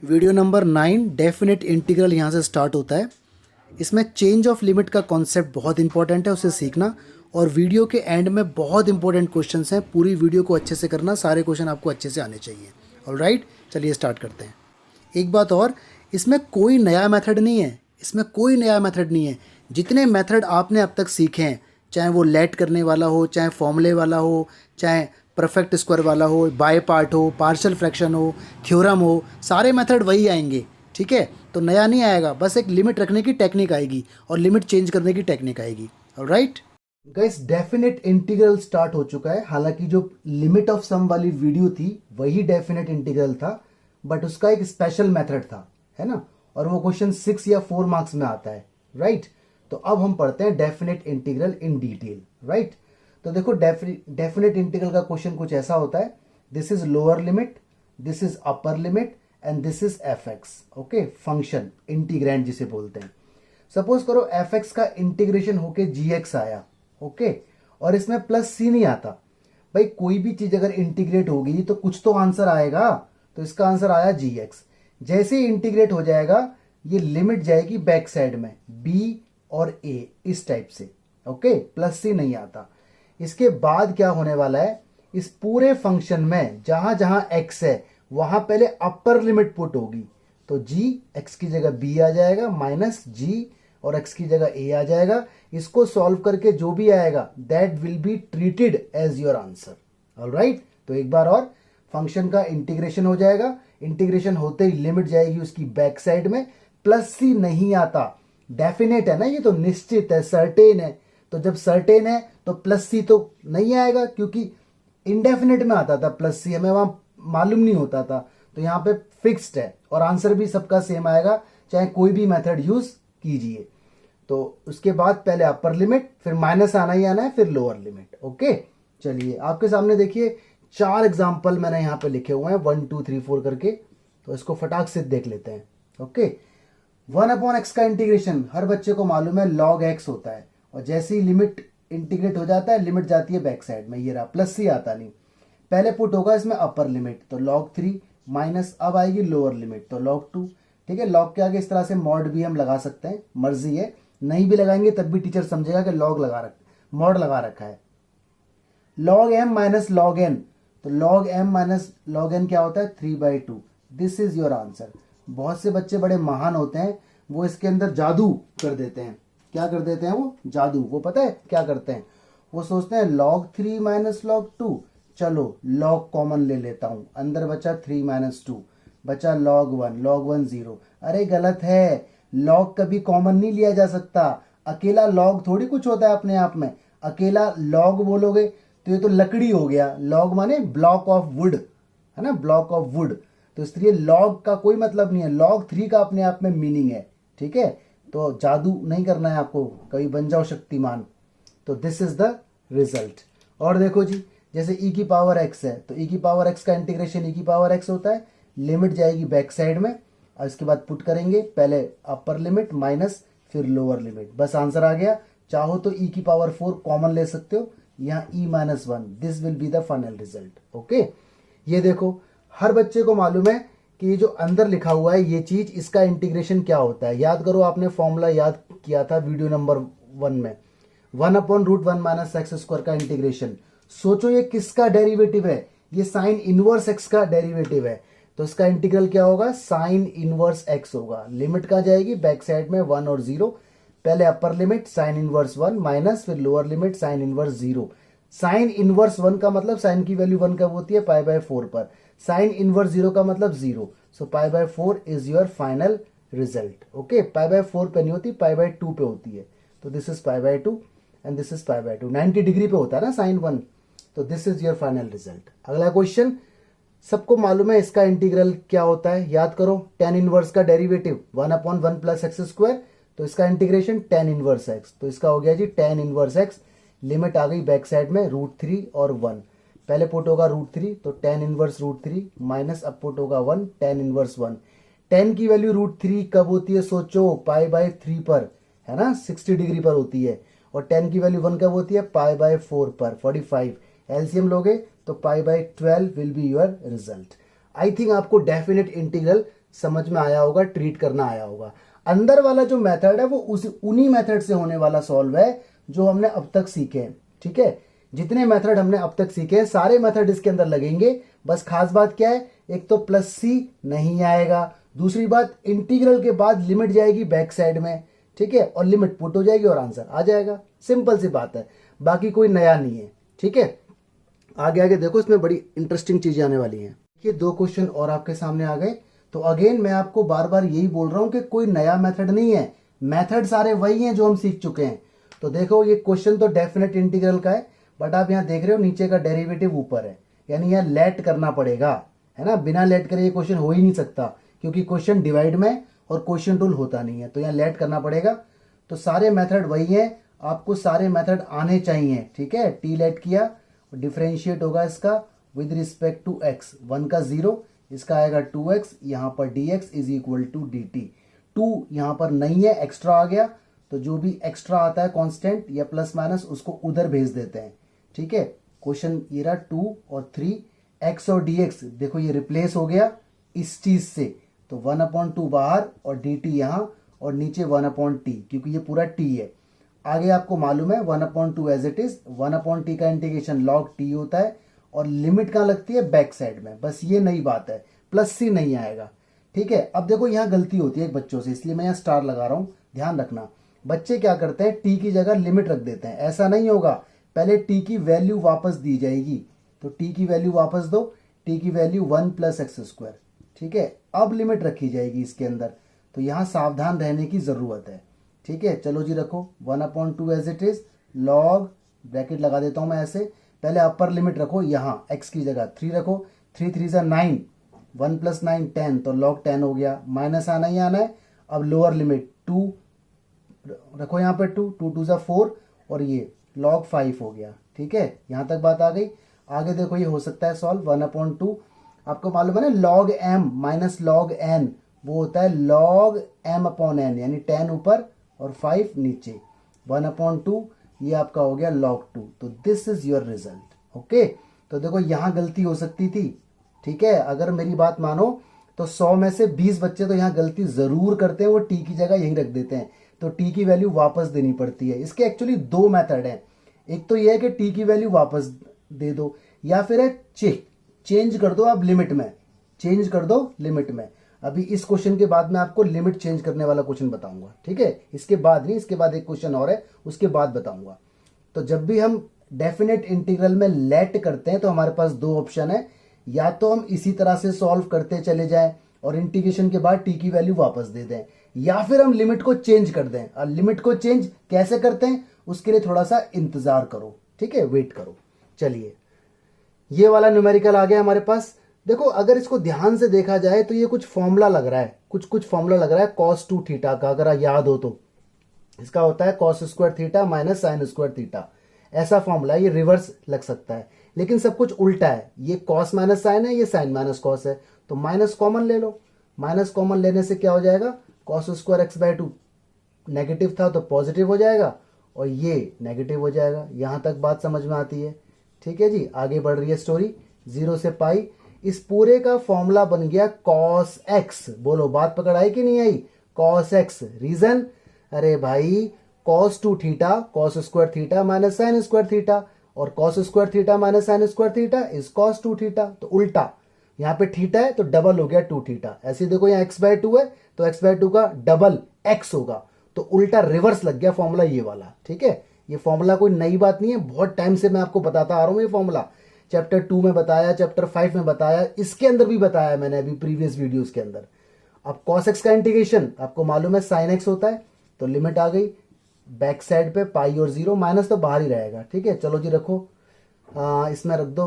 Video number 9 definite integral यहाँ से start होता है। इसमें चेंज ऑफ लिमिट का कॉन्सेप्ट बहुत इंपॉर्टेंट है, उसे सीखना। और वीडियो के एंड में बहुत इंपॉर्टेंट क्वेश्चंस हैं, पूरी वीडियो को अच्छे से करना, सारे क्वेश्चन आपको अच्छे से आने चाहिए। ऑलराइट, चलिए स्टार्ट करते हैं। एक बात और, इसमें कोई नया मेथड नहीं है, इसमें कोई नया मेथड नहीं है। जितने मेथड आपने अब तक सीखे हैं, चाहे वो लेट करने वाला हो, चाहे फॉर्मूले वाला हो, चाहे परफेक्ट स्क्वायर वाला हो, बाय पार्ट हो, पार्शियल फ्रैक्शन हो, थ्योरम हो, सारे मेथड वही आएंगे। ठीक है, तो नया नहीं आएगा, बस एक लिमिट रखने की टेक्निक आएगी और लिमिट चेंज करने की टेक्निक आएगी। Alright guys, definite integral start हो चुका है। हालांकि जो लिमिट ऑफ सम वाली वीडियो थी वही डेफिनेट इंटीग्रल था, बट उसका एक स्पेशल मेथड था, है ना। और वो क्वेश्चन 6 या 4 मार्क्स में आता है। राइट, तो अब हम पढ़ते हैं definite integral in detail. Right, तो देखो डेफिनेट इंटीग्रल का क्वेश्चन कुछ ऐसा होता है, this is lower limit, this is upper limit and this is F x. Okay, function integrand जिसे बोलते हैं। सपोज करो एफ एक्स का इंटीग्रेशन होके जी एक्स आया। ओके, और इसमें प्लस सी नहीं आता। भाई कोई भी चीज अगर इंटीग्रेट होगी तो कुछ तो आंसर आएगा, तो इसका आंसर आया जी एक्स। जैसे ही इंटीग्रेट हो जाएगा ये लिमिट जाएगी बैक साइड में बी और ए, इस टाइप से। ओके, प्लस सी नहीं आता। इसके बाद क्या होने वाला है, इस पूरे फंक्शन में जहां जहां x है वहां पहले अपर लिमिट पुट होगी, तो g x की जगह b आ जाएगा, माइनस g और x की जगह a आ जाएगा। इसको सॉल्व करके जो भी आएगा that will be treated as your answer. Alright, तो एक बार और, फंक्शन का इंटीग्रेशन हो जाएगा। इंटीग्रेशन होते ही लिमिट जाएगी उसकी बैक साइड में, प्लस सी नहीं आता। डेफिनेट है ना, ये तो निश्चित है, सर्टेन है। तो जब सर्टेन है तो प्लस सी तो नहीं आएगा, क्योंकि इंडेफिनेट में आता था प्लस सी, हमें वहां मालूम नहीं होता था। तो यहाँ पे फिक्स्ड है और आंसर भी सबका सेम आएगा, चाहे कोई भी मेथड यूज कीजिए। तो उसके बाद पहले अपर लिमिट, फिर माइनस आना ही आना है, फिर लोअर लिमिट। ओके, चलिए आपके सामने देखिए 4 एग्जाम्पल मैंने यहाँ पे लिखे हुए हैं, 1 2 3 4 करके। तो इसको फटाक से देख लेते हैं। ओके, 1/x का इंटीग्रेशन हर बच्चे को मालूम है log x होता है, और जैसे ही लिमिट इंटीग्रेट हो जाता है लिमिट जाती है बैक साइड में। ये रहा, प्लस सी आता नहीं। पहले पुट होगा इसमें अपर लिमिट, तो log 3 माइनस अब आएगी लोअर लिमिट, तो log 2। ठीक है, log के आगे इस तरह से मॉड भी हम लगा सकते हैं, मर्जी है। नहीं भी लगाएंगे तब भी टीचर समझेगा कि मॉड लगा रखा है। log m minus log n, तो log m minus log n क्या होता है, 3/2। This is your answer. बहुत से बच्चे बड़े महान होते हैं, वो इसके अंदर जादू कर देते हैं। क्या कर देते हैं वो, जादू। वो पता है क्या करते हैं, वो सोचते हैं log 3 माइनस log 2, चलो log कॉमन ले लेता हूं, अंदर बचा 3 माइनस 2, बचा log 1 0। अरे गलत है, log कभी कॉमन नहीं लिया जा सकता। अकेला log थोड़ी कुछ होता है अपने आप में। अकेला log बोलोगे तो ये तो लकड़ी हो गया, log माने ब्लॉक ऑफ वुड, है ना, ब्लॉक ऑफ वुड। तो इसलिए log का कोई मतलब नहीं है, log 3 का अपने आप में मीनिंग है। ठीक है, तो जादू नहीं करना है आपको, कभी बन जाओ शक्तिमान। तो दिस इज द रिजल्ट। और देखो जी, जैसे e की पावर x है, तो e की पावर x का इंटीग्रेशन e की पावर x होता है। लिमिट जाएगी बैक साइड में, और इसके बाद पुट करेंगे पहले अपर लिमिट माइनस फिर लोअर लिमिट, बस आंसर आ गया। चाहो तो e की पावर 4 कॉमन ले सकते हो, यहाँ e-1, this will be the final result. Okay, ये देखो हर बच्चे को मालूम है कि ये जो अंदर लिखा हुआ है ये चीज, इसका इंटीग्रेशन क्या होता है। याद करो, आपने फॉर्मूला याद किया था वीडियो नंबर 1 में, 1/√1 माइनस एक्स स्क्वायर का इंटीग्रेशन। सोचो ये किसका डेरिवेटिव है, ये साइन इनवर्स एक्स का डेरिवेटिव है। तो इसका इंटीग्रल क्या होगा, साइन इनवर्स एक्स होगा। लिमिट कहाँ जाएगी, बैक साइड में 1 और 0। पहले upper limit sine inverse 1 minus फिर lower limit sine inverse 0। Sine inverse 1 का मतलब साइन की वैल्यू 1 कब होती है, π/4 पर। साइन इनवर्स 0 का मतलब 0। So π/4 is your final result. Okay, π/4 पे नहीं होती, π/2 पे होती है। तो this is π/2 and this is π/2। 90 degree पे होता है ना साइन 1, तो this is your final result. अगला क्वेश्चन, सबको मालूम है इसका इंटीग्रल क्या होता है, याद करो। tan इनवर्स का डेरिवेटिव 1/1 प्लस एक्स स्क्वायर, तो इसका इंटीग्रेशन tan इनवर्स एक्स, तो इसका हो गया जी tan इनवर्स एक्स। लिमिट आ गई बैक साइड में √3 और 1। पहले पुट होगा √3, तो tan इनवर्स √3 माइनस अब पुट होगा 1 tan इनवर्स 1। tan की वैल्यू √3 कब होती है, सोचो π/3 पर, है ना, 60 डिग्री पर होती है। और tan की वैल्यू 1 कब होती है, π/4 पर, 45। एलसीएम लोगे तो π/12 will be your result. I think आपको डेफिनेट इंटीग्रल समझ में आया होगा, ट्रीट करना आया होगा। अंदर वाला जो मेथड है वो उन्हीं मेथड से होने वाला सॉल्व है जो हमने अब तक सीखे हैं। ठीक है, जितने मेथड हमने अब तक सीखे हैं सारे मेथड इसके अंदर लगेंगे। बस खास बात क्या है, एक तो प्लस सी नहीं आएगा, दूसरी बात इंटीग्रल के बाद लिमिट जाएगी बैक साइड में। ठीक है, और लिमिट पुट हो जाएगी और आंसर आ जाएगा। सिंपल सी बात है, बाकी कोई नया नहीं है। ठीक है, आगे आगे देखो, इसमें बड़ी इंटरेस्टिंग चीजें आने वाली हैं। ये 2 क्वेश्चन और आपके सामने आ गए। तो अगेन मैं आपको बार बार यही बोल रहा हूं कि कोई नया मेथड नहीं है, मेथड सारे वही हैं जो हम सीख चुके हैं। तो देखो, ये क्वेश्चन तो डेफिनेट इंटीग्रल का है, बट आप यहां देख रहे हो नीचे का डेरिवेटिव ऊपर है, यानी यहां लेट करना पड़ेगा, है ना। बिना लेट करे ये क्वेश्चन हो ही नहीं सकता, क्योंकि क्वेश्चन डिवाइड में और क्वेश्चन टूल होता नहीं है, तो यहाँ लेट करना पड़ेगा। तो सारे मेथड वही है, आपको सारे मेथड आने चाहिए। ठीक है, टी लेट किया, डिफरेंशिएट होगा इसका विद रिस्पेक्ट टू एक्स, 1 का 0, इसका आएगा 2x, यहां पर dx is equal to dt। 2 यहां पर नहीं है, एक्स्ट्रा आ गया, तो जो भी एक्स्ट्रा आता है कांस्टेंट या प्लस माइनस उसको उधर भेज देते हैं। ठीक है, क्वेश्चन ये रहा 2 और 3, x और dx देखो ये रिप्लेस हो गया इस चीज से, तो 1/2 बाहर और dt यहां, और नीचे 1/t, क्योंकि ये पूरा t है। आगे आपको मालूम है 1/2 एज इट इज, 1/t का इंटीग्रेशन log t होता है, और लिमिट कहां लगती है बैक साइड में, बस ये नई बात है, प्लस सी नहीं आएगा। ठीक है, अब देखो यहां गलती होती है बच्चों से, इसलिए मैं यहां स्टार लगा रहा हूं, ध्यान रखना। बच्चे क्या करते हैं, टी की जगह लिमिट रख देते हैं, ऐसा नहीं होगा, पहले टी की वैल्यू वापस दी जाएगी। तो टी की वैल्यू वापस दो, टी की वैल्यू 1 + x²। ठीक है, अब लिमिट रखी जाएगी इसके अंदर, तो यहां सावधान रहने की जरूरत है। ठीक है, चलो जी रखो 1/2 as it is, log bracket लगा देता हूं मैं ऐसे, पहले अपर लिमिट रखो, यहां x की जगह 3 रखो, 3 3 = 9, 1 + 9 10, तो log 10 हो गया, माइनस आना ही आना है। अब लोअर लिमिट 2 रखो, यहाँ पे 2 2 2 = 4, और ये log 5 हो गया। ठीक है, यहां तक बात आ गई। आगे देखो ये हो सकता है सॉल्व 1/2, आपको मालूम है ना log m - log n वो होता है log m/n, यानी 10 ऊपर और 5 नीचे, 1/2 ये आपका हो गया log 2। तो this is your result. Okay, तो देखो यहां गलती हो सकती थी। ठीक है, अगर मेरी बात मानो तो 100 में से 20 बच्चे तो यहां गलती जरूर करते हैं, वो टी की जगह यहीं रख देते हैं, तो टी की वैल्यू वापस देनी पड़ती है। इसके एक्चुअली 2 मेथड हैं, एक तो यह है कि टी की वैल्यू वापस दे दो, या फिर है चेंज कर दो, आप लिमिट में चेंज कर दो, लिमिट में। अभी इस क्वेश्चन के बाद मैं आपको लिमिट चेंज करने वाला क्वेश्चन बताऊंगा। ठीक है, इसके बाद नहीं, इसके बाद एक क्वेश्चन और है, उसके बाद बताऊंगा। तो जब भी हम डेफिनेट इंटीग्रल में लेट करते हैं तो हमारे पास 2 ऑप्शन है, या तो हम इसी तरह से सॉल्व करते चले जाएं और इंटीग्रेशन के बाद टी की वैल्यू वापस दे दें, या फिर हम लिमिट को चेंज कर दें। और लिमिट को चेंज कैसे करते हैं उसके लिए थोड़ा सा इंतजार करो। ठीक है, वेट करो। चलिए, ये वाला न्यूमेरिकल आ गया हमारे पास। देखो अगर इसको ध्यान से देखा जाए तो ये कुछ फॉर्मूला लग रहा है, कुछ फॉर्मूला लग रहा है cos 2 थीटा का, अगर याद हो तो इसका होता है cos² थीटा - sin² थीटा, ऐसा फॉर्मूला, ये रिवर्स लग सकता है, लेकिन सब कुछ उल्टा है, ये cos - sin है, ये sin - cos है, तो माइनस कॉमन ले लो। माइनस कॉमन लेने से क्या हो जाएगा, cos² x/2 नेगेटिव था तो पॉजिटिव हो जाएगा, और ये नेगेटिव हो जाएगा। यहां तक बात समझ में आती है। ठीक है जी, आगे बढ़ रही है स्टोरी। 0 से पाई, इस पूरे का फॉर्मूला बन गया cos x। बोलो बात पकड़ आई कि नहीं आई, cos x। रीजन, अरे भाई cos 2 theta cos² theta - sin² theta, और cos² theta - sin² theta is cos 2 theta, तो उल्टा, यहाँ पे थीटा है तो डबल हो गया 2 थीटा। ऐसे देखो यहाँ x/2 है तो x/2 का डबल x होगा, तो उल्टा रिवर्स लग गया फॉर्मूला ये वाला। ठीक है, ये फॉर्मूला कोई नई बात नहीं है, बहुत टाइम से मैं आपको बताता आ रहा हूं। ये फॉर्मूला चैप्टर 2 में बताया, चैप्टर 5 में बताया, इसके अंदर भी बताया मैंने अभी प्रीवियस वीडियोस के अंदर। अब cos x का इंटीग्रेशन आपको मालूम है sin x होता है, तो लिमिट आ गई बैक साइड पे, पाई और 0, माइनस तो बाहर ही रहेगा। ठीक है, चलो जी रखो, इसमें रख दो,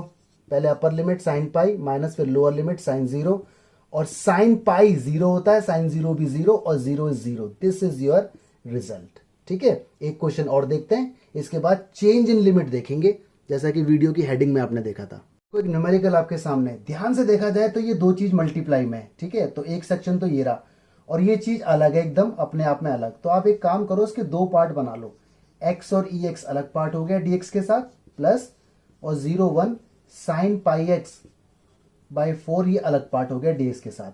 पहले upper limit sin pi minus फिर लोअर लिमिट sin 0, और sin पाई 0 होता है, sin 0 भी 0, और 0 is 0। This is your result. ठीक है, एक क्वेश्चन और देखते हैं, इसके बाद चेंज इन लिमिट देखेंगे, जैसा कि वीडियो की हेडिंग में आपने देखा था। कोई न्यूमेरिकल आपके सामने, ध्यान से देखा जाए तो ये 2 चीज मल्टीप्लाई में है। ठीक है, तो एक सेक्शन तो ये रहा, और ये चीज अलग है एकदम अपने आप में अलग। तो आप एक काम करो, इसके 2 पार्ट बना लो, x और ex अलग पार्ट हो गया dx के साथ, प्लस और 0 1 sin πx/4 ये अलग पार्ट हो गया dx के साथ।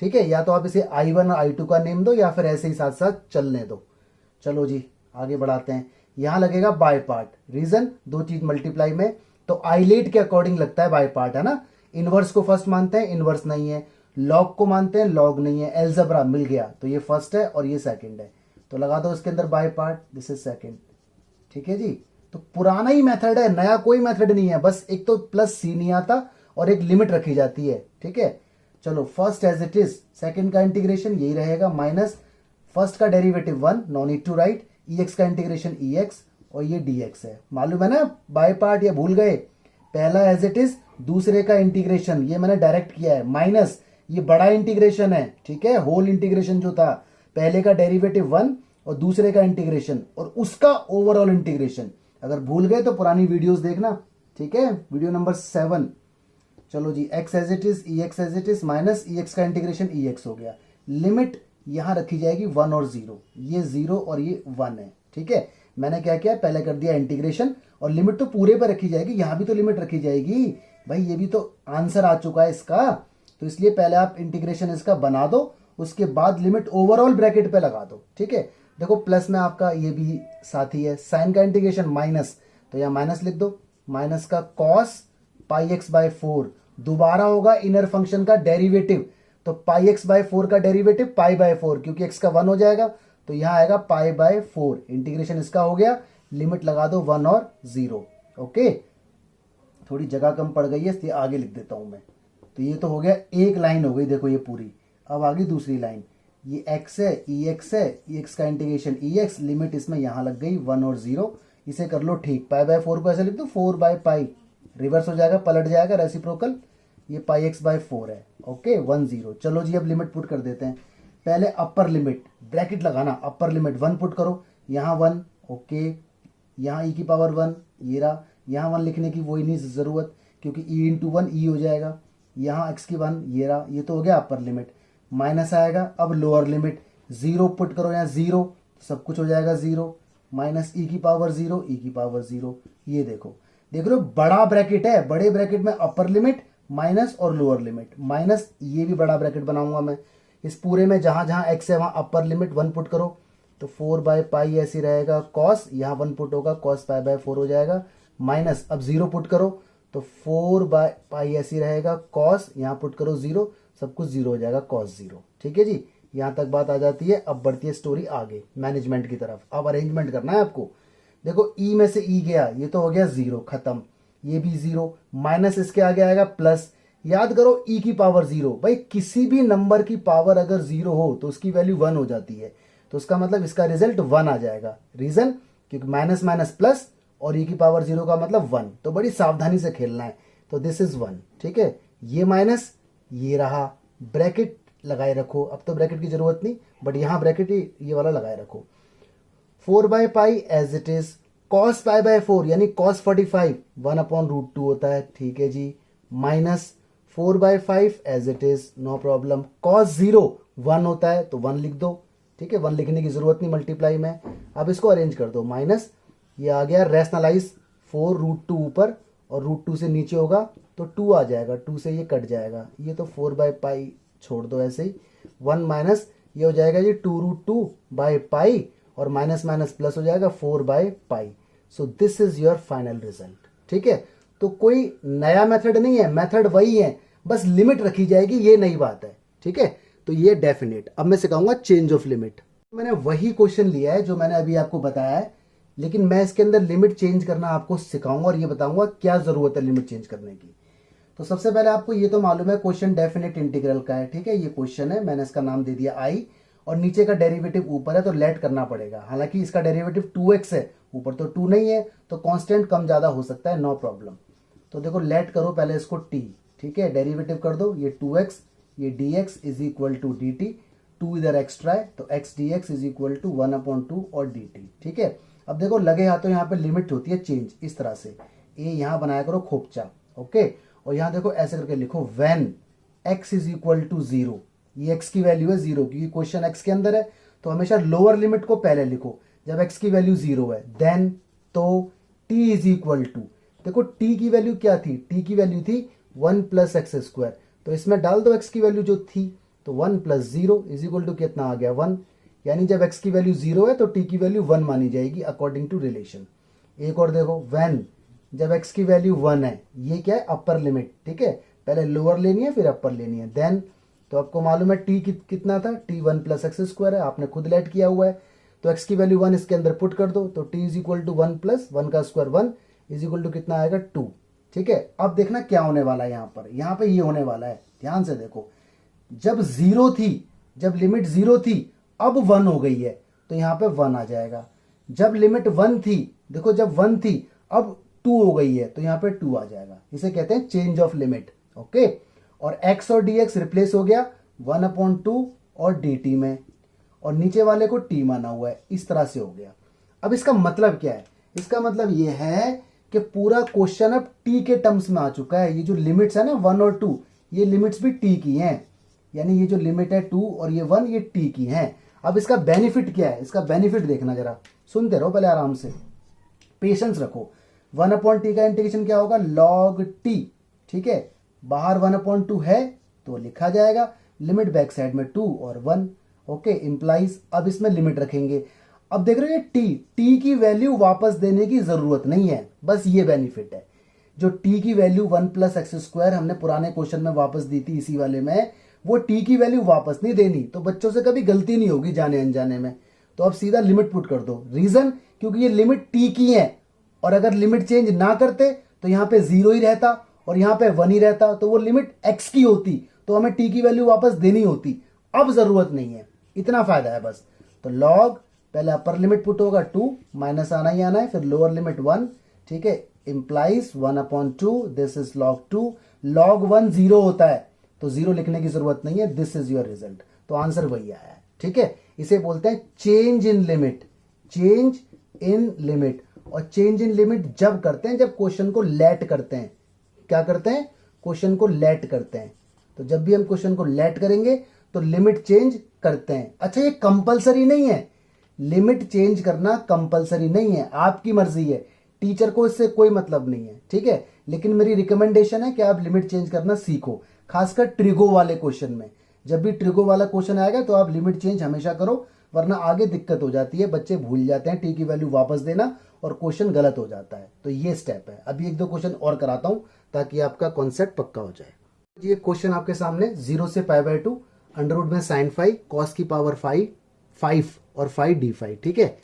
ठीक है, या तो आप इसे I1 और I2 का नेम दो या फिर ऐसे ही साथ साथ चलने दो। चलो जी आगे बढ़ाते हैं। यहां लगेगा बाय पार्ट, रीजन दो चीज मल्टीप्लाई में, तो आइलेट के अकॉर्डिंग लगता है बाय पार्ट, है ना। इनवर्स को फर्स्ट मानते हैं, इनवर्स नहीं है। लॉग को मानते हैं, लॉग नहीं है। एल्जेब्रा मिल गया, तो ये फर्स्ट है और ये सेकंड है, तो लगा दो इसके अंदर by part, this is second. ठीक है जी, तो पुराना ही मेथड है, नया कोई मेथड नहीं है, बस एक तो प्लस सी नहीं आता और एक लिमिट रखी जाती है। ठीक है, चलो first as it is, second का इंटीग्रेशन यही रहेगा, माइनस फर्स्ट का derivative 1, no need to write, x का इंटीग्रेशन एक्स और ये dx है। मालूम है ना बाय पार्ट, या भूल गए? पहला एज इट इज, दूसरे का इंटीग्रेशन ये मैंने डायरेक्ट किया है, माइनस ये बड़ा इंटीग्रेशन है। ठीक है, होल इंटीग्रेशन जो था, पहले का डेरिवेटिव 1 और दूसरे का इंटीग्रेशन और उसका ओवरऑल इंटीग्रेशन। अगर भूल गए तो पुरानी वीडियोस देखना। ठीक है, वीडियो नंबर 7। चलो जी, x as it is, x as it is, minus x का इंटीग्रेशन एक्स हो गया। लिमिट यहां रखी जाएगी 1 और 0, ये 0 और ये 1 है। ठीक है, मैंने क्या किया, पहले कर दिया इंटीग्रेशन और लिमिट तो पूरे पर रखी जाएगी, यहां भी तो लिमिट रखी जाएगी भाई, ये भी तो आंसर आ चुका है इसका, तो इसलिए पहले आप इंटीग्रेशन इसका बना दो, उसके बाद लिमिट ओवरऑल ब्रैकेट पे लगा दो। ठीक है, देखो प्लस में आपका ये भी साथी है, साइन का इंटीग्रेशन माइनस, तो यहाँ माइनस लिख दो, माइनस का कॉस पाई एक्स बाय 4, दोबारा होगा इनर फंक्शन का डेरिवेटिव, तो पाई एक्स बाय 4 का डेरिवेटिव पाई बाय 4, क्योंकि एक्स का 1 हो जाएगा, तो यहां आएगा पाई बाय 4, इंटीग्रेशन इसका हो गया, लिमिट लगा दो 1 और 0। ओके, थोड़ी जगह कम पड़ गई है इसलिए आगे लिख देता हूं मैं। तो ये तो हो गया, एक लाइन हो गई देखो ये पूरी। अब आगे दूसरी लाइन, ये x है, एक्स है, एक्स का इंटीग्रेशन एक्स, लिमिट इसमें यहां लग गई 1 और 0। इसे कर लो ठीक, पाई बाय 4 को ऐसे लिख दो 4 बाय पाई, रिवर्स हो जाएगा, पलट जाएगा रेसिप्रोकल, ये पाई एक्स बाय 4 है। ओके 1 0। चलो जी अब लिमिट पुट कर देते हैं। पहले अपर लिमिट, ब्रैकेट लगाना, अपर लिमिट 1 पुट करो, यहाँ 1, ओके, यहाँ e की पावर 1, ये रहा, यहाँ 1 लिखने की वही नहीं जरूरत, क्योंकि e इंटू 1 ई हो जाएगा, यहाँ x की 1, ये रहा, ये तो हो गया अपर लिमिट, माइनस आएगा। अब लोअर लिमिट 0 पुट करो, यहाँ 0, सब कुछ हो जाएगा 0, माइनस e की पावर 0, e की पावर 0, ये देखो, देख लो बड़ा ब्रैकेट है, बड़े ब्रैकेट में अपर लिमिट माइनस और लोअर लिमिट, माइनस ये भी बड़ा ब्रैकेट बनाऊंगा मैं। इस पूरे में जहां जहां x है वहां अपर लिमिट 1 पुट करो, तो 4 बाय पाई ऐसी रहेगा, कॉस यहाँ 1 पुट होगा, कॉस पाई बाय 4 हो जाएगा, माइनस अब 0 पुट करो, तो 4 बाय पाई ऐसी रहेगा, कॉस यहाँ पुट करो 0, सब कुछ 0 हो जाएगा, कॉस 0। ठीक है जी, यहाँ तक बात आ जाती है। अब बढ़ती है स्टोरी आगे मैनेजमेंट की तरफ। अब अरेंजमेंट करना है आपको। देखो ई में से ई गया, ये तो हो गया 0, खत्म, ये भी 0, माइनस इसके आगे आएगा प्लस। याद करो ई की पावर 0, भाई किसी भी नंबर की पावर अगर 0 हो तो उसकी वैल्यू 1 हो जाती है, तो उसका मतलब इसका रिजल्ट 1 आ जाएगा। रीजन, क्योंकि माइनस माइनस प्लस और ई की पावर 0 का मतलब 1, तो बड़ी सावधानी से खेलना है। तो दिस इज 1। ठीक है, ये माइनस, ये रहा, ब्रैकेट लगाए रखो, अब तो ब्रैकेट की जरूरत नहीं, बट यहां ब्रैकेट ये वाला लगाए रखो। 4 by pi as it is, cos pi by 4 यानी कॉस 45 1/√2 होता है। ठीक है जी, minus 4 by 5 as it is, no problem, cos 0 1 होता है तो 1 लिख दो। ठीक है, 1 लिखने की जरूरत नहीं मल्टीप्लाई में। अब इसको अरेंज कर दो, माइनस ये आ गया, रेशनलाइज 4√2 ऊपर और √2 से नीचे होगा तो 2 आ जाएगा, 2 से ये कट जाएगा, ये तो 4 बाय पाई छोड़ दो ऐसे ही, 1 माइनस ये हो जाएगा जी 2√2 बाय पाई और माइनस माइनस प्लस हो जाएगा 4 by pi. So this is your final result. ठीक है, तो कोई नया मेथड नहीं है, मेथड वही है, बस लिमिट रखी जाएगी, ये नई बात है। ठीक है, तो ये डेफिनेट। अब मैं सिखाऊंगा चेंज ऑफ लिमिट। मैंने वही क्वेश्चन लिया है जो मैंने अभी आपको बताया है, लेकिन मैं इसके अंदर लिमिट चेंज करना आपको सिखाऊंगा और ये बताऊंगा क्या जरूरत है लिमिट चेंज करने की। तो सबसे पहले आपको ये तो मालूम है क्वेश्चन डेफिनेट इंटीग्रल का है। ठीक है, ये क्वेश्चन है, मैंने इसका नाम दे दिया आई और नीचे का डेरिवेटिव ऊपर है तो लेट करना पड़ेगा। हालांकि इसका डेरिवेटिव 2x है, ऊपर तो 2 नहीं है, तो कांस्टेंट कम ज्यादा हो सकता है, नो प्रॉब्लम। तो देखो लेट करो पहले इसको t। ठीक है, डेरिवेटिव कर दो, ये 2x, ये dx is equal to dt, 2 इधर एक्स्ट्रा है तो x dx is equal to 1/2 और dt। ठीक है, अब देखो लगे हाथों यहाँ पे लिमिट होती है चेंज, इस तरह से ए यहाँ बनाया करो खोपचा। ओके, और यहाँ देखो ऐसे करके लिखो when x is equal to 0, ये x की वैल्यू है 0 क्योंकि क्वेश्चन x के अंदर है, तो हमेशा लोअर लिमिट को पहले लिखो। जब x की वैल्यू 0 है देन तो t इज इक्वल टू, देखो t की वैल्यू क्या थी, t की वैल्यू थी 1 + x², तो इसमें डाल दो x की वैल्यू जो थी, तो तो 1 प्लस 0 इज इक्वल टू कितना आ गया 1, यानी जब x की वैल्यू 0 है तो t की वैल्यू 1 मानी जाएगी अकॉर्डिंग टू रिलेशन। एक और देखो, व्हेन जब x की वैल्यू 1 है, ये क्या है अपर लिमिट, ठीक है, पहले लोअर लेनी है फिर अपर लेनी है। देन तो आपको मालूम है t कितना था, t 1 प्लस एक्स स्क्वायर है, आपने खुद लेट किया हुआ है, तो x की वैल्यू 1 इसके अंदर पुट कर दो, तो t is equal to 1 plus 1 का स्क्वायर 1 इज इक्वल टू कितना आएगा 2। ठीक है, अब देखना क्या होने वाला है यहाँ पे ये होने वाला है, ध्यान से देखो, जब जीरो थी, जब लिमिट 0 थी, अब 1 हो गई है तो यहाँ पे 1 आ जाएगा। जब लिमिट 1 थी, देखो जब 1 थी अब 2 हो गई है तो यहाँ पे 2 आ जाएगा, इसे कहते हैं चेंज ऑफ लिमिट। ओके, और x और dx रिप्लेस हो गया 1/2 और dt में, और नीचे वाले को t माना हुआ है, इस तरह से हो गया। अब इसका मतलब क्या है, इसका मतलब ये है कि पूरा क्वेश्चन अब t के टर्म्स में आ चुका है। ये जो लिमिट्स है ना 1 और 2, ये लिमिट्स भी t की हैं, यानी ये जो लिमिट है 2 और ये 1 ये t की हैं। अब इसका बेनिफिट क्या है, इसका बेनिफिट देखना, जरा सुनते रहो पहले आराम से, पेशेंस रखो। 1/t का इंटीग्रेशन क्या होगा, log t, ठीक है, बाहर 1/2 है तो लिखा जाएगा, लिमिट बैक साइड में 2 और 1। ओके, इंप्लाइज, अब इसमें लिमिट रखेंगे। अब देख रहे हो टी की वैल्यू वापस देने की जरूरत नहीं है, बस ये बेनिफिट है। जो t की वैल्यू 1 प्लस एक्स स्क्वायर हमने पुराने क्वेश्चन में वापस दी थी, इसी वाले में, वो t की वैल्यू वापस नहीं देनी, तो बच्चों से कभी गलती नहीं होगी जाने अनजाने में। तो अब सीधा लिमिट पुट कर दो, रीजन क्योंकि ये लिमिट t की है, और अगर लिमिट चेंज ना करते तो यहाँ पे 0 ही रहता और यहाँ पे 1 ही रहता, तो वो लिमिट x की होती तो हमें t की वैल्यू वापस देनी होती। अब जरूरत नहीं है, इतना फायदा है बस। तो log, पहले अपर लिमिट पुट होगा 2, माइनस आना ही आना है, फिर लोअर लिमिट 1, ठीक है, implies 1/2, this is log 2। log 1 0 होता है तो 0 लिखने की जरूरत नहीं है, दिस इज योर रिजल्ट। तो आंसर वही आया है, ठीक है, इसे बोलते हैं change in limit, change in limit. और चेंज इन लिमिट जब करते हैं जब क्वेश्चन को लेट करते हैं, क्या करते हैं, क्वेश्चन को लेट करते हैं। तो जब भी हम क्वेश्चन को लेट करेंगे तो लिमिट चेंज करते हैं। अच्छा, ये कंपलसरी नहीं है, लिमिट चेंज करना कंपलसरी नहीं है, आपकी मर्जी है, टीचर को इससे कोई मतलब नहीं है, ठीक है, लेकिन मेरी रिकमेंडेशन है कि आप लिमिट चेंज करना सीखो, खासकर ट्रिगो वाले क्वेश्चन में। जब भी ट्रिगो वाला क्वेश्चन आएगा तो आप लिमिट चेंज हमेशा करो, वरना आगे दिक्कत हो जाती है, बच्चे भूल जाते हैं टी की वैल्यू वापस देना और क्वेश्चन गलत हो जाता है। तो ये स्टेप है। अभी 1-2 क्वेश्चन और कराता हूं ताकि आपका कॉन्सेप्ट पक्का हो जाए। ये क्वेश्चन आपके सामने 0 से π/2 अंडर रूट में sin phi cos की पावर 5 और phi d5, ठीक है।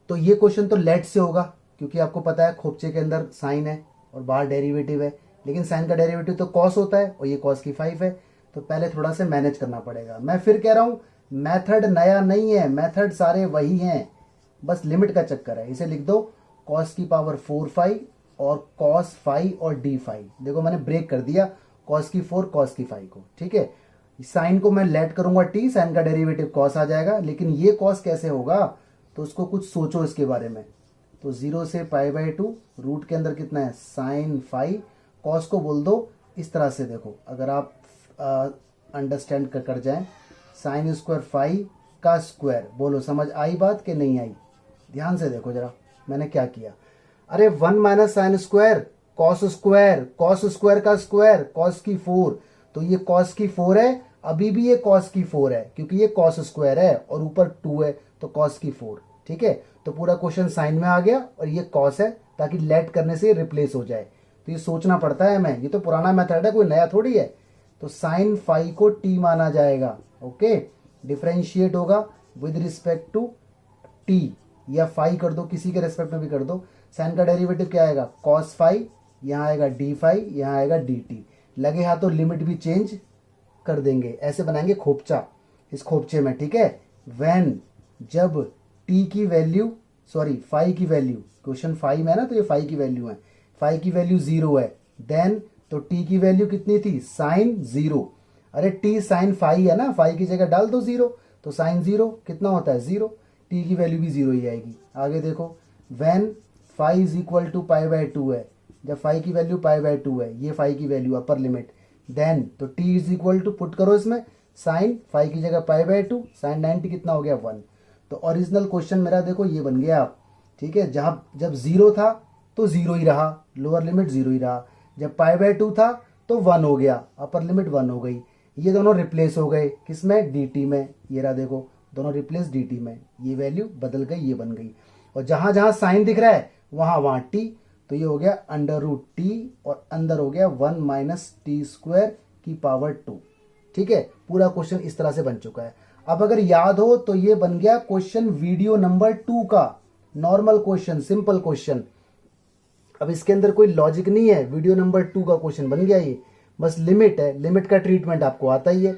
तो ये क्वेश्चन तो लेट से होगा क्योंकि आपको पता है खोपचे के अंदर साइन है और बाहर डेरिवेटिव है, लेकिन साइन का डेरिवेटिव तो cos होता है और ये cos की 5 है, तो पहले थोड़ा सा मैनेज करना पड़ेगा। मैं फिर कह रहा हूं, मेथड नया नहीं है, मेथड सारे वही हैं, बस लिमिट का चक्कर है। इसे लिख दो cos की पावर 4 phi और cos phi और d5। देखो मैंने ब्रेक कर दिया cos की 4 cos की 5 को, ठीक है। साइन को मैं लेट करूंगा t, साइन का डेरिवेटिव cos आ जाएगा, लेकिन ये cos कैसे होगा, तो उसको कुछ सोचो इसके बारे में। तो 0 से π/2 रूट के अंदर कितना है sin phi, cos को बोल दो इस तरह से। देखो अगर आप अंडरस्टैंड कर जाएं, साइन स्क्वायर फाई का स्क्वायर, बोलो समझ आई बात कि नहीं आई। ध्यान से देखो जरा मैंने क्या किया, अरे 1 minus sine square cos square, cos square का स्क्वायर कॉस की 4, तो ये कॉस की 4 है, अभी भी ये कॉस की 4 है क्योंकि ये कॉस स्क्वायर है और ऊपर 2 है तो कॉस की 4, ठीक है। तो पूरा क्वेश्चन साइन में आ गया और ये कॉस है ताकि लेट करने से रिप्लेस हो जाए। तो ये सोचना पड़ता है हमें, ये तो पुराना मेथड है, कोई नया थोड़ी है। तो साइन फाई को टी माना जाएगा, ओके, डिफरेंशिएट होगा विद रिस्पेक्ट टू टी, या फाई कर दो, किसी के रेस्पेक्ट में भी कर दो। साइन का डेरिवेटिव क्या आएगा कॉस फाई, यहाँ आएगा डी फाई, यहाँ आएगा डी टी। लगे हाथों लिमिट भी चेंज कर देंगे, ऐसे बनाएंगे खोपचा इस खोपचे में, ठीक है। व्हेन, जब टी की वैल्यू, सॉरी फाई की वैल्यू, क्वेश्चन फाई में है ना तो ये फाई की वैल्यू है, फाई की वैल्यू 0 है, देन तो टी की वैल्यू कितनी थी साइन 0, अरे टी साइन फाई है ना, फाई की जगह डाल दो 0, तो साइन 0 कितना होता है 0, टी की वैल्यू भी 0 ही आएगी। आगे देखो when phi is equal to π/2 है, जब फाई की वैल्यू π/2 है, ये फाई की वैल्यू अपर लिमिट, देन तो t is equal to put करो इसमें साइन फाई की जगह π/2, साइन 90 कितना हो गया 1। तो ओरिजिनल क्वेश्चन मेरा देखो ये बन गया, ठीक है। जब 0 था तो 0 ही रहा, लोअर लिमिट 0 ही रहा, जब π/2 था तो 1 हो गया, अपर लिमिट 1 हो गई, ये दोनों रिप्लेस हो गए किसमें, dt में, ये रहा देखो दोनों रिप्लेस dt में, ये वैल्यू बदल गई, ये बन गई, और जहां जहां साइन दिख रहा है वहां t, तो ये हो गया √t और अंदर हो गया 1 माइनस टी स्क्वायर की पावर 2। ठीक है, पूरा क्वेश्चन इस तरह से बन चुका है। अब अगर याद हो तो ये बन गया क्वेश्चन वीडियो नंबर 2 का, नॉर्मल क्वेश्चन, सिंपल क्वेश्चन। अब इसके अंदर कोई लॉजिक नहीं है, वीडियो नंबर 2 का क्वेश्चन बन गया ये, बस लिमिट है, लिमिट का ट्रीटमेंट आपको आता ही है।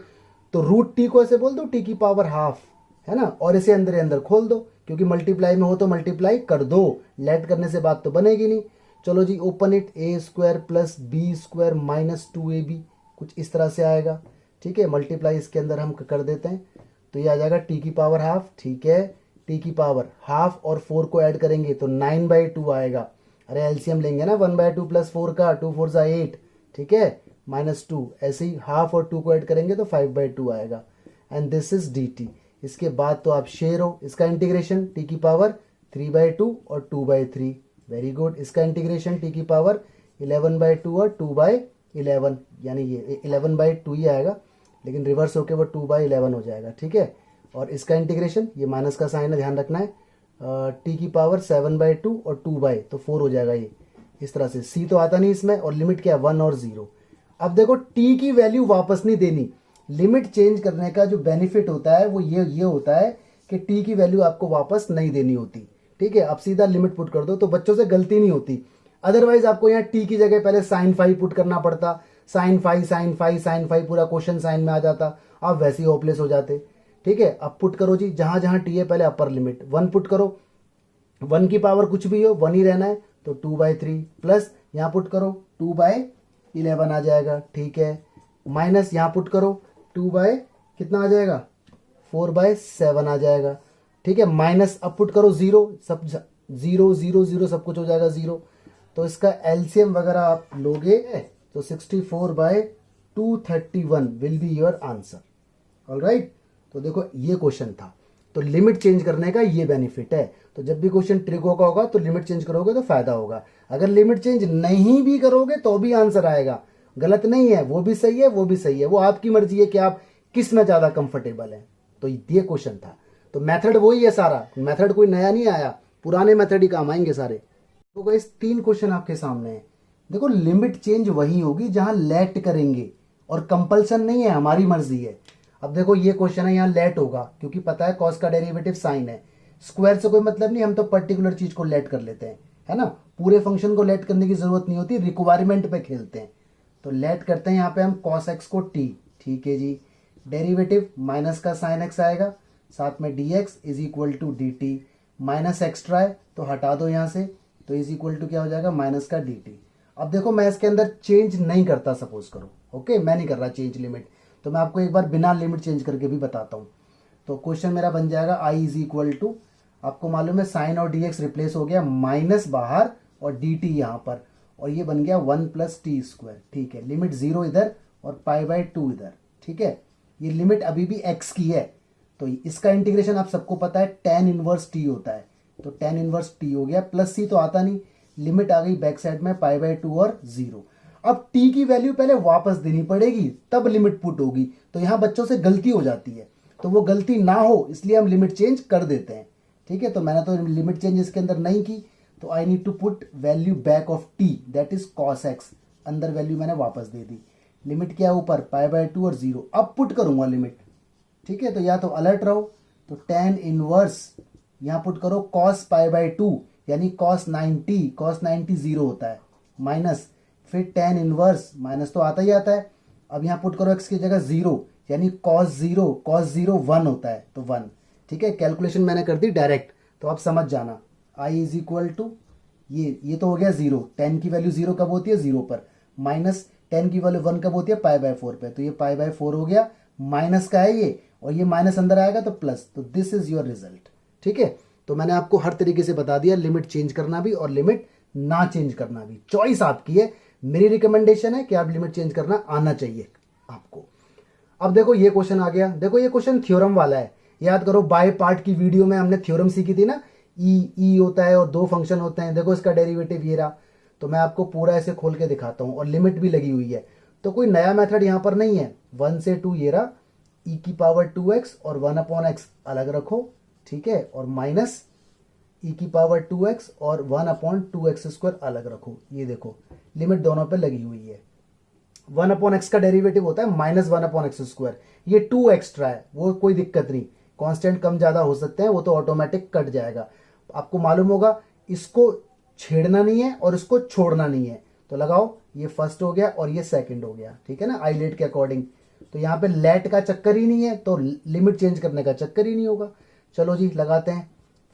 तो √t को ऐसे बोल दो t की पावर हाफ, है ना, और इसे अंदर अंदर खोल दो, क्योंकि मल्टीप्लाई में हो तो मल्टीप्लाई कर दो, लेट करने से बात तो बनेगी नहीं। चलो जी, open it, a square plus B square minus 2ab, कुछ इस तरह से आएगा। ठीक है, मल्टीप्लाई इसके अंदर हम कर देते हैं, तो ये आ जाएगा t की पावर हाफ। ठीक है, t की पावर हाफ और 4 को ऐड करेंगे तो 9/2 आएगा। अरे एलसीएम लेंगे ना 1/2 प्लस 4 का, 2 4 जा 8। ठीक है, -2, ऐसे ही हाफ और 2 को ऐड करेंगे तो 5/2 आएगा। And this is dt। इसके बाद तो आप शेयर हो, इसका इंटीग्रेशन t की पावर 3/2 और 2/3, वेरी गुड। इसका इंटीग्रेशन t की पावर 11/2 और 2/11, यानी ये 11/2 ही आएगा, लेकिन रिवर्स होके वो 2/11 हो जाएगा। ठीक है, और इसका इंटीग्रेशन, ये माइनस का साइन है, ध्यान रखना है, t की पावर 7/2 और 2/, तो 4 हो जाएगा ये, इस तरह से। c तो आता नहीं इसमें, और लिमिट क्या है 1 और 0। अब देखो t की वैल्यू वापस नहीं देनी, लिमिट चेंज करने का जो बेनिफिट होता है वो ये होता है कि t की वैल्यू आपको वापस नहीं देनी होती। ठीक है, आप सीधा लिमिट पुट कर दो तो बच्चों से गलती नहीं होती। अदरवाइज आपको यहाँ t की जगह पहले sin 5 पुट करना पड़ता, sin 5 पूरा क्वेश्चन साइन में आ जाता, आप वैसे ही होपलेस हो जाते। ठीक है, अब पुट करो जी, जहां जहां t है पहले अपर लिमिट 1 पुट करो, 1 की पावर कुछ भी हो 1 ही रहना है, तो 2/3 प्लस यहाँ पुट करो 2/11 आ जाएगा। ठीक है, माइनस यहाँ पुट करो 2/ कितना आ जाएगा 4/7 आ जाएगा। ठीक है, माइनस अब पुट करो 0, सब 0 0 0 सब कुछ हो जाएगा 0, तो इसका एलसीएम वगैरह आप लोगे तो 64/231 will be your answer. Alright, तो देखो ये क्वेश्चन था, तो लिमिट चेंज करने का ये बेनिफिट है। तो जब भी क्वेश्चन ट्रिको का होगा तो लिमिट चेंज करोगे तो फायदा होगा, अगर लिमिट चेंज नहीं भी करोगे तो भी आंसर आएगा, गलत नहीं है, वो भी सही है वो भी सही है, वो आपकी मर्जी है कि आप किस में ज्यादा कंफर्टेबल है। तो ये क्वेश्चन था, तो मेथड वही है सारा, मेथड कोई नया नहीं आया, पुराने मेथड ही काम आएंगे सारे। तो गाइस 3 क्वेश्चन आपके सामने है। देखो लिमिट चेंज वही होगी जहां लेट करेंगे, और कंपल्सन नहीं है, हमारी मर्जी है। अब देखो ये क्वेश्चन है, यहाँ लेट होगा क्योंकि पता है कॉस का डेरिवेटिव साइन है, स्क्वायर से कोई मतलब नहीं, हम तो पर्टिकुलर चीज को लेट कर लेते हैं, है ना, पूरे फंक्शन को लेट करने की जरूरत नहीं होती, रिक्वायरमेंट पे खेलते हैं। तो लेट करते हैं यहाँ पे हम कॉस एक्स को t। ठीक है जी, डेरिवेटिव माइनस का साइन एक्स आएगा, साथ में dx is equal to dt, minus extra है तो हटा दो यहाँ से, तो इज इक्वल टू क्या हो जाएगा माइनस का dt। अब देखो मैं इसके अंदर चेंज नहीं करता, सपोज करो, ओके, मैं नहीं कर रहा चेंज लिमिट, तो मैं आपको एक बार बिना लिमिट चेंज करके भी बताता हूँ। तो क्वेश्चन मेरा बन जाएगा i इज इक्वल टू, आपको मालूम है साइन और dx रिप्लेस हो गया, माइनस बाहर और dt यहाँ पर, और ये बन गया 1 प्लस टी स्क्वायर। ठीक है, लिमिट 0 इधर और π/2 इधर। ठीक है, ये लिमिट अभी भी x की है, तो इसका इंटीग्रेशन आप सबको पता है tan इनवर्स t होता है, तो tan इनवर्स t हो गया, प्लस c तो आता नहीं, लिमिट आ गई बैक साइड में π/2 और 0। अब t की वैल्यू पहले वापस देनी पड़ेगी तब लिमिट पुट होगी, तो यहां बच्चों से गलती हो जाती है, तो वो गलती ना हो इसलिए हम लिमिट चेंज कर देते हैं। ठीक है, तो मैंने तो लिमिट चेंज इसके अंदर नहीं की, तो I need to put value back of t, that is cos x, अंदर वैल्यू मैंने वापस दे दी, लिमिट क्या है ऊपर π/2 और 0, अब पुट करूंगा लिमिट। ठीक है, तो या तो अलर्ट रहो, तो tan इनवर्स यहां पुट करो cos π/2 यानी cos 90 0 होता है, माइनस फिर tan इनवर्स, माइनस तो आता ही आता है, अब यहां पुट करो x की जगह 0 यानी cos 0 1 होता है, तो 1। ठीक है, कैलकुलेशन मैंने कर दी डायरेक्ट, तो आप समझ जाना, i इज इक्वल टू ये तो हो गया 0, tan की वैल्यू 0 कब होती है 0 पर, माइनस tan की वैल्यू 1 कब होती है π/4 पे, तो ये π/4 हो गया, माइनस का है ये, और ये माइनस अंदर आएगा तो प्लस, तो दिस इज योर रिजल्ट। ठीक है, तो मैंने आपको हर तरीके से बता दिया, लिमिट चेंज करना भी और लिमिट ना चेंज करना भी, चॉइस आपकी है, मेरी रिकमेंडेशन है कि आप लिमिट चेंज करना आना चाहिए आपको। अब देखो ये क्वेश्चन आ गया, देखो ये क्वेश्चन थ्योरम वाला है, याद करो बाय पार्ट की वीडियो में हमने थ्योरम सीखी थी ना, ई होता है और 2 फंक्शन होते हैं, देखो इसका डेरिवेटिव ये रहा, तो मैं आपको पूरा ऐसे खोल के दिखाता हूं, और लिमिट भी लगी हुई है, तो कोई नया मेथड यहां पर नहीं है, 1 से 2 ये रहा, e की पावर 2x और 1/x अलग रखो, ठीक है, और माइनस e की पावर 2x और 1/2x² अलग रखो। ये देखो लिमिट दोनों पे लगी हुई है। 1/x का डेरिवेटिव होता है -1/x²। ये 2 एक्स्ट्रा है, वो कोई दिक्कत नहीं, कांस्टेंट कम ज्यादा हो सकते हैं, वो तो ऑटोमेटिक कट जाएगा। आपको मालूम होगा इसको छेड़ना नहीं है और इसको छोड़ना नहीं है, तो लगाओ, ये फर्स्ट हो गया और ये सेकंड हो गया, ठीक है ना, आईलेट के अकॉर्डिंग। तो यहाँ पे लेट का चक्कर ही नहीं है, तो लिमिट चेंज करने का चक्कर ही नहीं होगा। चलो जी लगाते हैं।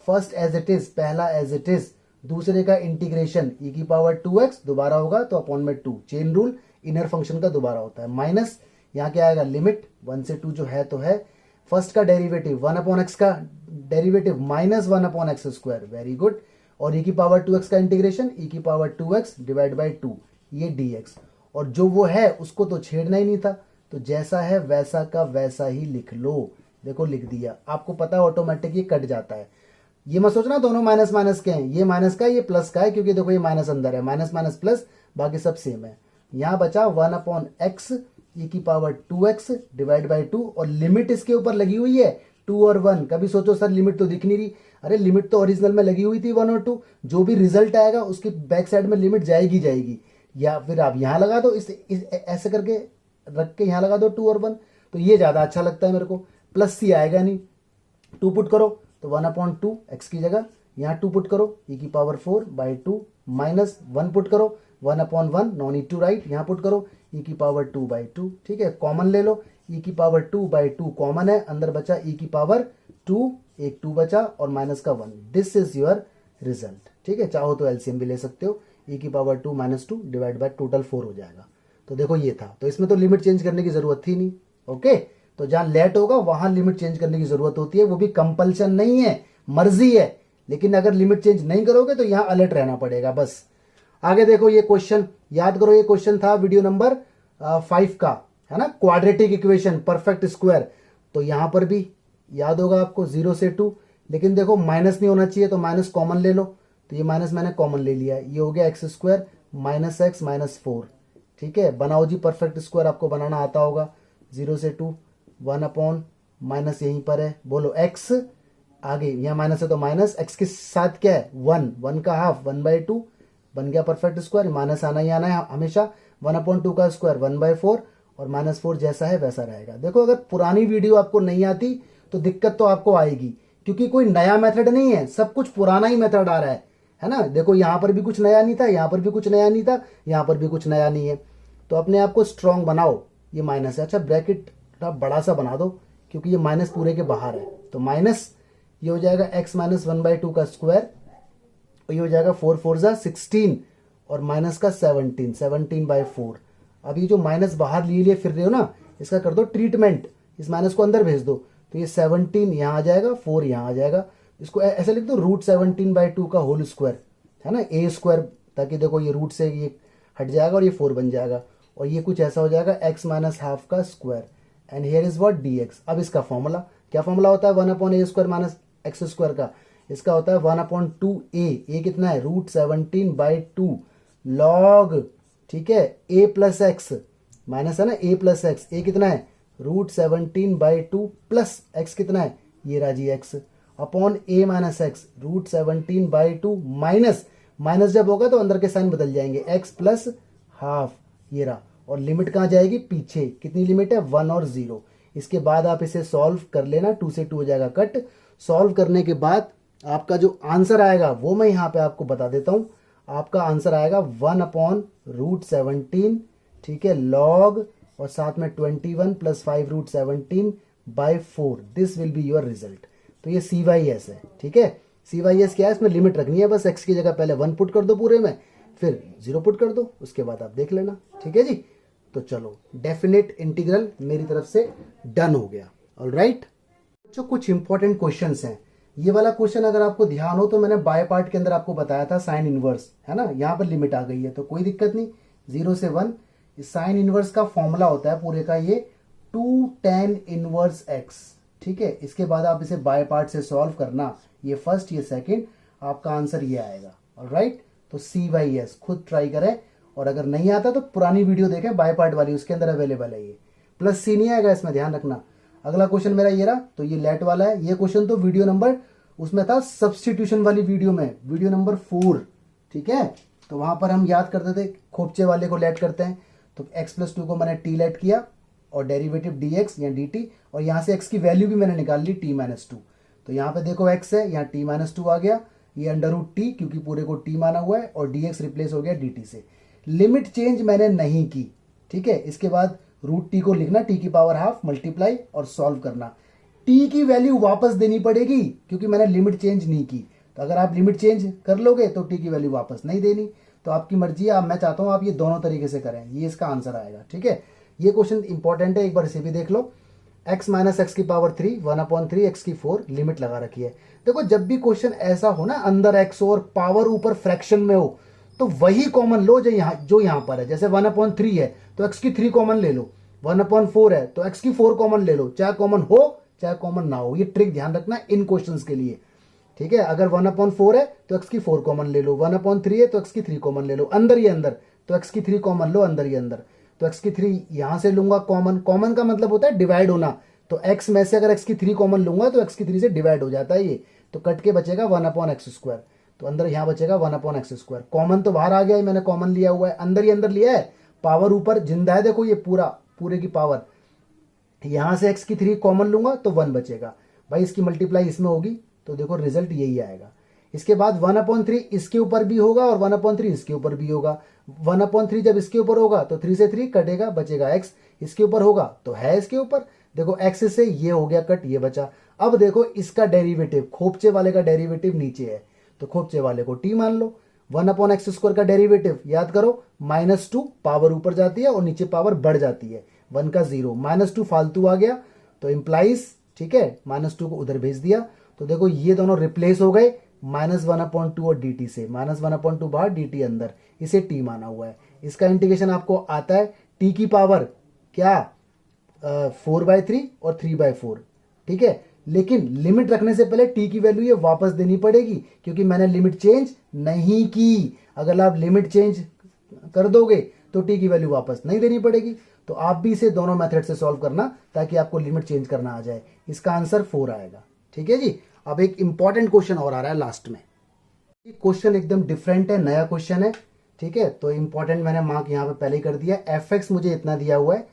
फर्स्ट एज इट इज, पहला एज इट इज, दूसरे का इंटीग्रेशन e की पावर 2x दोबारा होगा तो अपॉन में 2, चेन रूल इनर फंक्शन का दोबारा होता है, माइनस यहाँ क्या आएगा, लिमिट 1 से 2 जो है तो है, फर्स्ट का डेरिवेटिव 1/x का डेरिवेटिव -1/x², वेरी गुड, और e की पावर 2x का इंटीग्रेशन e की पावर 2x डिवाइड बाई 2, ये dx, और जो वो है उसको तो छेड़ना ही नहीं था, तो जैसा है वैसा का वैसा ही लिख लो। देखो लिख दिया, आपको पता है ऑटोमेटिक ये कट जाता है। ये मत सोचना दोनों माइनस माइनस के हैं, ये माइनस का है ये प्लस का है, क्योंकि देखो ये माइनस अंदर है, माइनस माइनस प्लस, बाकी सब सेम है। यहाँ बचा 1/x e की पावर 2x डिवाइड बाई 2, और लिमिट इसके ऊपर लगी हुई है 2 और 1। कभी सोचो सर लिमिट तो दिख नहीं रही, अरे लिमिट तो ओरिजिनल में लगी हुई थी 1 और 2, जो भी रिजल्ट आएगा उसकी बैक साइड में लिमिट जाएगी जाएगी। या फिर आप यहाँ लगा दो, इस ऐसे करके रख के यहाँ लगा दो 2 और 1, तो ये ज्यादा अच्छा लगता है मेरे को, प्लस सी आएगा नहीं। 2 पुट करो तो 1/2 x की जगह यहाँ 2 पुट करो, e की पावर 4 बाई 2, माइनस 1 पुट करो 1/1, नो नीड टू राइट, यहाँ पुट करो e की पावर 2 बाई 2, ठीक है, कॉमन ले लो, e की पावर 2 बाई 2 कॉमन है, अंदर बचा e की पावर 2, एक 2 बचा और माइनस का 1, दिस इज योर रिजल्ट, ठीक है। चाहो तो एलसीएम भी ले सकते हो, e की पावर 2 - 2 डिवाइड बाई टोटल 4 हो जाएगा। तो देखो ये था, तो इसमें तो लिमिट चेंज करने की जरूरत थी नहीं, ओके। तो जहां लेट होगा वहां लिमिट चेंज करने की जरूरत होती है, वो भी कंपल्सन नहीं है, मर्जी है, लेकिन अगर लिमिट चेंज नहीं करोगे तो यहां अलर्ट रहना पड़ेगा बस। आगे देखो ये क्वेश्चन याद करो, ये क्वेश्चन था वीडियो नंबर 5 का, है ना, क्वाड्रेटिक इक्वेशन परफेक्ट स्क्वायर। तो यहां पर भी याद होगा आपको 0 से 2, लेकिन देखो माइनस नहीं होना चाहिए, तो माइनस कॉमन ले लो, तो ये माइनस मैंने कॉमन ले लिया, ये हो गया x² माइनस x माइनस 4, ठीक है। बनाओ जी परफेक्ट स्क्वायर, आपको बनाना आता होगा। 0 से 2, 1/ माइनस यहीं पर है, बोलो x, आगे यहाँ माइनस है तो माइनस, x के साथ क्या है 1 का हाफ 1/2, बन गया परफेक्ट स्क्वायर, माइनस आना ही आना है हमेशा, 1/2 का स्क्वायर 1/4, और -4 जैसा है वैसा रहेगा। देखो अगर पुरानी वीडियो आपको नहीं आती तो दिक्कत तो आपको आएगी, क्योंकि कोई नया मेथड नहीं है, सब कुछ पुराना ही मेथड आ रहा है ना। देखो यहाँ पर भी कुछ नया नहीं था, यहाँ पर भी कुछ नया नहीं था, यहाँ पर भी कुछ नया नहीं है, तो अपने आप को स्ट्रांग बनाओ। ये माइनस है, अच्छा ब्रैकेट बड़ा सा बना दो, क्योंकि ये माइनस पूरे के बाहर है, तो माइनस ये हो जाएगा x - 1/2 का स्क्वायर, और ये हो जाएगा 4 4 जा 16, और माइनस का 17/4। अब ये जो माइनस बाहर लिए फिर रहे हो ना, इसका कर दो ट्रीटमेंट, इस माइनस को अंदर भेज दो, तो ये 17 यहाँ आ जाएगा, 4 यहाँ आ जाएगा, इसको ऐसे लिख दो √17/2 का होल स्क्वायर, है ना, a स्क्वायर, ताकि देखो ये रूट से ये हट जाएगा और ये 4 बन जाएगा, और ये कुछ ऐसा हो जाएगा x - ½ का square, and here is what dx। अब इसका फॉर्मूला क्या फॉर्मूला होता है 1/a² माइनस x² का, इसका होता है 1/2a, a कितना है √17/2 लॉग, ठीक है, a प्लस एक्स, माइनस है ना a प्लस एक्स, a कितना है √17/2 प्लस x कितना है, ये रहा जी x, upon a minus x √17/2 minus, minus जब होगा तो अंदर के साइन बदल जाएंगे, x प्लस हाफ, ये रहा, और लिमिट कहाँ जाएगी पीछे, कितनी लिमिट है 1 और 0। इसके बाद आप इसे सॉल्व कर लेना, 2 से 2 हो जाएगा कट। सॉल्व करने के बाद आपका जो आंसर आएगा वो मैं यहाँ पे आपको बता देता हूँ, आपका आंसर आएगा 1/√17, ठीक है, लॉग, और साथ में 21 + 5√17/4, this will be your result. तो ये CYS है, ठीक है। CYS क्या है, इसमें लिमिट रखनी है बस, x की जगह पहले 1 पुट कर दो पूरे में, फिर 0 पुट कर दो, उसके बाद आप देख लेना, ठीक है जी। तो चलो डेफिनेट इंटीग्रल मेरी तरफ से डन हो गया, ऑलराइट। जो कुछ इंपॉर्टेंट क्वेश्चंस हैं, ये वाला क्वेश्चन अगर आपको ध्यान हो तो मैंने बाय पार्ट के अंदर आपको बताया था साइन इनवर्स, है ना, यहाँ पर लिमिट आ गई है तो कोई दिक्कत नहीं, 0 से 1। साइन इनवर्स का फॉर्मूला होता है पूरे का ये 2 tan इनवर्स x, ठीक है। इसके बाद आप इसे बाय पार्ट से सॉल्व करना, ये फर्स्ट ये सेकंड, आपका आंसर ये आएगा, ऑलराइट। तो CYS खुद ट्राई करें, और अगर नहीं आता तो पुरानी वीडियो देखें बाय पार्ट वाली, उसके अंदर अवेलेबल है ये। प्लस सी नहीं आएगा इसमें, ध्यान रखना। अगला क्वेश्चन मेरा ये रहा, तो ये लेट वाला है। ये क्वेश्चन तो वीडियो नंबर उसमें था सब्सटीट्यूशन वाली वीडियो में, वीडियो नंबर 4, ठीक है। तो वहां पर हम याद करते थे खोपचे वाले को लेट करते हैं, तो x+2 को मैंने टी लेट किया और डेरिवेटिव dx या dt, और यहाँ से x की वैल्यू भी मैंने निकाल ली t-2। तो यहाँ पे देखो x है, यहाँ t-2 आ गया, ये √t क्योंकि पूरे को t माना हुआ है, और dx रिप्लेस हो गया dt से। लिमिट चेंज मैंने नहीं की, ठीक है। इसके बाद √t को लिखना t⁻½ मल्टीप्लाई और सॉल्व करना। t की वैल्यू वापस देनी पड़ेगी क्योंकि मैंने लिमिट चेंज नहीं की। तो अगर आप लिमिट चेंज कर लोगे तो t की वैल्यू वापस नहीं देनी, तो आपकी मर्जी है। मैं चाहता हूं आप ये दोनों तरीके से करें, ये इसका आंसर आएगा, ठीक है। ये क्वेश्चन इंपॉर्टेंट है, एक बार इसे भी देख लो। x - x⁻³ 1/3 x⁴ लिमिट लगा रखी है। देखो जब भी क्वेश्चन ऐसा हो ना, अंदर x और पावर ऊपर फ्रैक्शन में हो, तो वही कॉमन लो जो यहाँ पर है। जैसे 1/3 है तो x⁵ कॉमन ले लो, 1/4 है तो x⁴ कॉमन ले लो, चाहे कॉमन हो चाहे कॉमन ना हो। ये ट्रिक ध्यान रखना इन क्वेश्चंस के लिए, ठीक है। अगर 1/4 है तो x⁴ कॉमन ले लो, 1/3 है तो x⁵ कॉमन ले लो, अंदर ही अंदर तो x⁵ कॉमन लो अंदर ही अंदर। तो x⁵ यहां से लूंगा कॉमन, कॉमन का मतलब होता है डिवाइड होना। तो x में से अगर x⁵ कॉमन लूंगा तो x⁵ से डिवाइड हो जाता है ये, तो कट के बचेगा 1/x²। तो अंदर यहां बचेगा 1/x²। कॉमन तो बाहर आ गया है, मैंने कॉमन लिया हुआ है, अंदर ही अंदर लिया है, पावर ऊपर जिंदा है। देखो ये पूरे की पावर, यहां से x⁵ कॉमन लूंगा तो 1 बचेगा भाई, इसकी मल्टीप्लाई इसमें होगी, तो देखो रिजल्ट यही आएगा। इसके बाद 1/3 इसके ऊपर भी होगा और 1/3 इसके ऊपर भी होगा। 1/3 जब इसके ऊपर होगा तो 3 से 3 कटेगा, बचेगा x। इसके ऊपर होगा तो है इसके ऊपर, देखो x से ये हो गया कट, ये बचा। अब देखो इसका डेरिवेटिव, खोपचे वाले का डेरिवेटिव नीचे है, तो खोपचे वाले को t मान लो। 1/x² का डेरिवेटिव याद करो, -2 पावर ऊपर जाती है और नीचे पावर बढ़ जाती है, 1 का 0, -2 फालतू आ गया तो इंप्लाइज, ठीक है, -2 को उधर भेज दिया। तो देखो ये दोनों रिप्लेस हो गए -1/2 और dt से, -1/2 बाहर dt अंदर, इसे t माना हुआ है। इसका इंटीग्रेशन आपको आता है, t की पावर क्या 4/3 और 3/4, ठीक है। लेकिन लिमिट रखने से पहले t की वैल्यू ये वापस देनी पड़ेगी क्योंकि मैंने लिमिट चेंज नहीं की। अगर आप लिमिट चेंज कर दोगे तो t की वैल्यू वापस नहीं देनी पड़ेगी। तो आप भी इसे दोनों मेथड से सॉल्व करना ताकि आपको लिमिट चेंज करना आ जाए। इसका आंसर 4 आएगा, ठीक है जी। अब एक इंपॉर्टेंट क्वेश्चन और आ रहा है लास्ट में। ये क्वेश्चन एकदम डिफरेंट है, नया क्वेश्चन है, ठीक है। तो इंपॉर्टेंट मैंने मार्क यहाँ पे पहले ही कर दिया। fx मुझे इतना दिया हुआ है,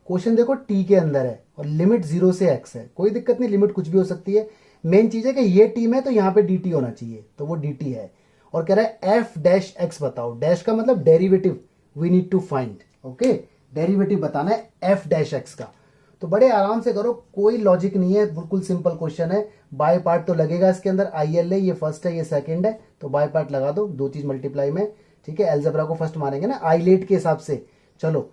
क्वेश्चन देखो t के अंदर है और लिमिट 0 से x है, कोई दिक्कत नहीं, लिमिट कुछ भी हो सकती है। मेन चीज है कि ये टी में तो यहाँ पे dt होना चाहिए, तो वो dt है। और कह रहा है f' बताओ, डैश का मतलब derivative we need to find, okay. Derivative बताना है f' का। तो बड़े आराम से करो, कोई लॉजिक नहीं है, बिल्कुल सिंपल क्वेश्चन है। बाय पार्ट तो लगेगा इसके अंदर, IL है, ये फर्स्ट है ये सेकंड है, तो बाय पार्ट लगा दो, दो चीज मल्टीप्लाई में, ठीक है। अलजेब्रा को फर्स्ट मानेंगे ना आइलेट के हिसाब से। चलो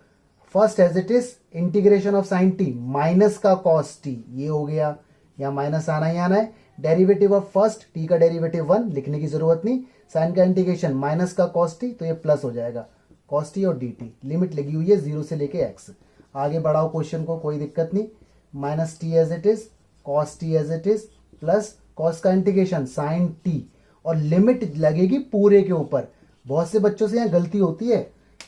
first as it is integration of sine t minus का कॉस टी, ये हो गया, यहाँ माइनस आना ही आना है। डेरिवेटिव ऑफ फर्स्ट, टी का डेरिवेटिव 1, लिखने की जरूरत नहीं। साइन का इंटीग्रेशन माइनस का कॉस टी, तो ये प्लस हो जाएगा कॉस टी और डी टी। लिमिट लगी हुई है 0 से लेके x। आगे बढ़ाओ क्वेश्चन को, कोई दिक्कत नहीं। Minus t as it is, cos t as it is, plus cos का इंटीग्रेशन साइन टी, और लिमिट लगेगी पूरे के ऊपर। बहुत से बच्चों से यहाँ गलती होती है,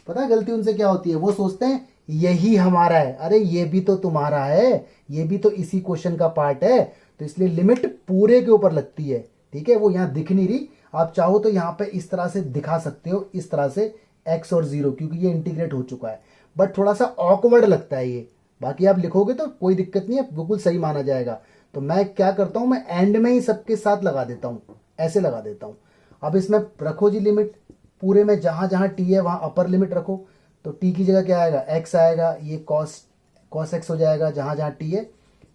पता है गलती उनसे क्या होती है, वो सोचते हैं यही हमारा है, अरे ये भी तो तुम्हारा है, ये भी तो इसी क्वेश्चन का पार्ट है, तो इसलिए लिमिट पूरे के ऊपर लगती है, ठीक है। वो यहाँ दिख नहीं रही, आप चाहो तो यहाँ पे इस तरह से दिखा सकते हो, इस तरह से x और 0, क्योंकि ये इंटीग्रेट हो चुका है, बट थोड़ा सा ऑकवर्ड लगता है ये। बाकी आप लिखोगे तो कोई दिक्कत नहीं है, बिल्कुल सही माना जाएगा। तो मैं क्या करता हूं, मैं एंड में ही सबके साथ लगा देता हूं, ऐसे लगा देता हूं। अब इसमें रखो जी लिमिट, पूरे में जहां जहां t है वहां अपर लिमिट रखो, तो t की जगह क्या आएगा, x आएगा, ये cos x हो जाएगा जहां जहां t है,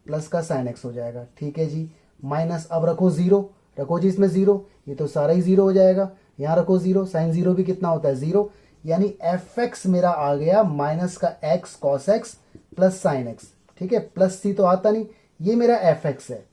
प्लस का sin x हो जाएगा, ठीक है जी। माइनस अब रखो 0, रखो जी इसमें 0, ये तो सारा ही 0 हो जाएगा। यहाँ रखो 0, साइन 0 भी कितना होता है 0, यानी fx मेरा आ गया माइनस का x cos x plus sign x, ठीक है। प्लस c तो आता नहीं, ये मेरा fx है,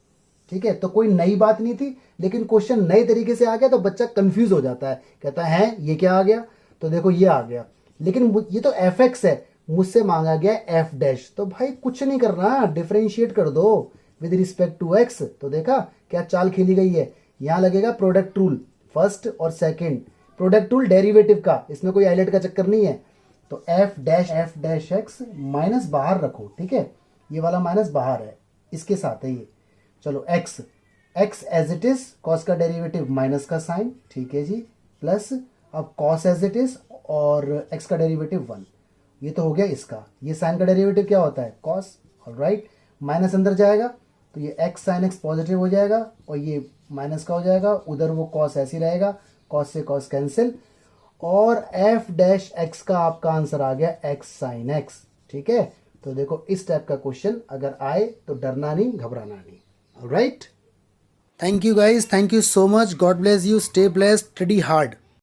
ठीक है। तो कोई नई बात नहीं थी, लेकिन क्वेश्चन नए तरीके से आ गया तो बच्चा कंफ्यूज हो जाता है, कहता है ये क्या आ गया, तो देखो ये आ गया, लेकिन ये तो fx है, मुझसे मांगा गया f', तो भाई कुछ नहीं करना, डिफरेंशिएट कर दो विद रिस्पेक्ट टू x। तो देखा क्या चाल खेली गई है, यहां लगेगा प्रोडक्ट रूल, फर्स्ट और सेकंड, प्रोडक्ट रूल डेरिवेटिव का, इसमें कोई हाईलाइट का चक्कर नहीं है। तो एफ डैश एक्स माइनस बाहर रखो, ठीक है, ये वाला माइनस बाहर है, इसके साथ है ये। चलो x as it is, cos का डेरिवेटिव माइनस का साइन, ठीक है जी, प्लस अब कॉस एज इट इज और एक्स का डेरिवेटिव 1, ये तो हो गया इसका। ये साइन का डेरिवेटिव क्या होता है, कॉस, ऑलराइट। माइनस अंदर जाएगा तो ये एक्स साइन एक्स पॉजिटिव हो जाएगा और ये माइनस का हो जाएगा, उधर वो कॉस ऐसे ही रहेगा, कॉस से कॉस कैंसिल, और एफ डैश एक्स का आपका आंसर आ गया एक्स साइन एक्स, ठीक है। तो देखो इस टाइप का क्वेश्चन अगर आए तो डरना नहीं, घबराना नहीं, alright. Thank you guys, thank you so much, God bless you, stay blessed, study hard.